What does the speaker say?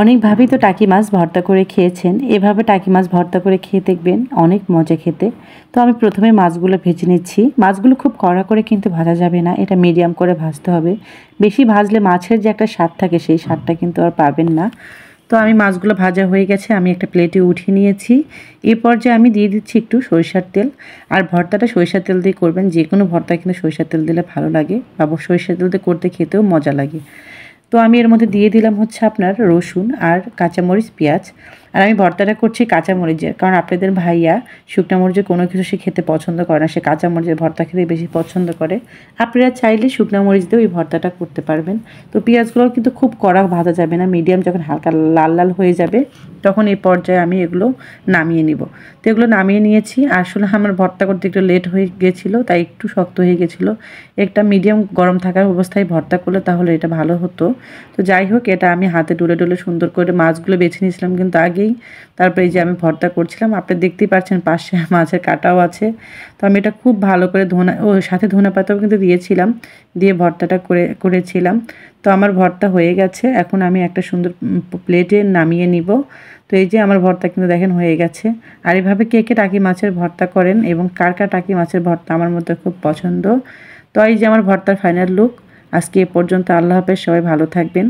অনেকভাবেই তো টাকি মাছ ভর্তা করে খেয়েছেন। এভাবে টাকি মাছ ভর্তা করে খেয়ে দেখবেন, অনেক মজা খেতে। তো আমি প্রথমে মাছগুলো ভেজে নিচ্ছি। মাছগুলো খুব কড়া করে কিন্তু ভাজা যাবে না, এটা মিডিয়াম করে ভাজতে হবে। বেশি ভাজলে মাছের যে একটা স্বাদ থাকে সেই স্বাদটা কিন্তু আর পাবেন না। তো আমি মাছগুলো ভাজা হয়ে গেছে, আমি একটা প্লেটে উঠিয়ে নিয়েছি। এই পর্যায়ে আমি দিয়ে দিচ্ছি একটু সরিষার তেল। আর ভর্তাটা সরিষার তেল দিয়ে করবেন, যে কোনো ভর্তা কিন্তু সরিষার তেল দিলে ভালো লাগে, বা সরিষার তেল দিয়ে করতে খেতেও মজা লাগে। তো আমি এর মধ্যে দিয়ে দিলাম হচ্ছে আপনার রসুন আর কাঁচামরিচ, পেঁয়াজ। আর আমি ভর্তাটা করছি কাঁচামরিচের, কারণ আপনাদের ভাইয়া শুকনো মরিচের কোনো কিছু সে খেতে পছন্দ করে না, সে কাঁচামরিচের ভর্তা খেতে বেশি পছন্দ করে। আপনারা চাইলে শুকনো মরিচ দিয়েও এই ভর্তাটা করতে পারবেন। তো পেঁয়াজগুলো কিন্তু খুব কড়া ভাজা যাবে না, মিডিয়াম যখন হালকা লাল লাল হয়ে যাবে তখন এই পর্যায়ে আমি এগুলো নামিয়ে নিব। তো এগুলো নামিয়ে নিয়েছি। আসলে আমার ভর্তা করতে একটু লেট হয়ে গেছিলো, তাই একটু শক্ত হয়ে গেছিলো। একটা মিডিয়াম গরম থাকার অবস্থায় ভর্তা করলে তাহলে এটা ভালো হতো। তো যাই হোক, এটা আমি হাতে ডলে ডলে সুন্দর করে মাছগুলো বেছে নিয়েছিলাম কিন্তু আগেই। তারপরে এই যে আমি ভর্তা করছিলাম, আপনি দেখতেই পাচ্ছেন পাশে মাছের কাঁটাও আছে। তো আমি এটা খুব ভালো করে সাথে ধনে পাতাও কিন্তু দিয়েছিলাম, দিয়ে ভর্তাটা করেছিলাম। তো আমার ভর্তা হয়ে গেছে, এখন আমি একটা সুন্দর প্লেটে নামিয়ে নিব। তো এই যে আমার ভর্তা কিন্তু দেখেন হয়ে গেছে। আর এভাবে কে কে টাকি মাছের ভর্তা করেন এবং কার কার টাকি মাছের ভর্তা আমার মধ্যে খুব পছন্দ। তো এই যে আমার ভর্তার ফাইনাল লুক। আজকে এ পর্যন্ত। আল্লাহ হাফেজ, সবাই ভালো থাকবেন।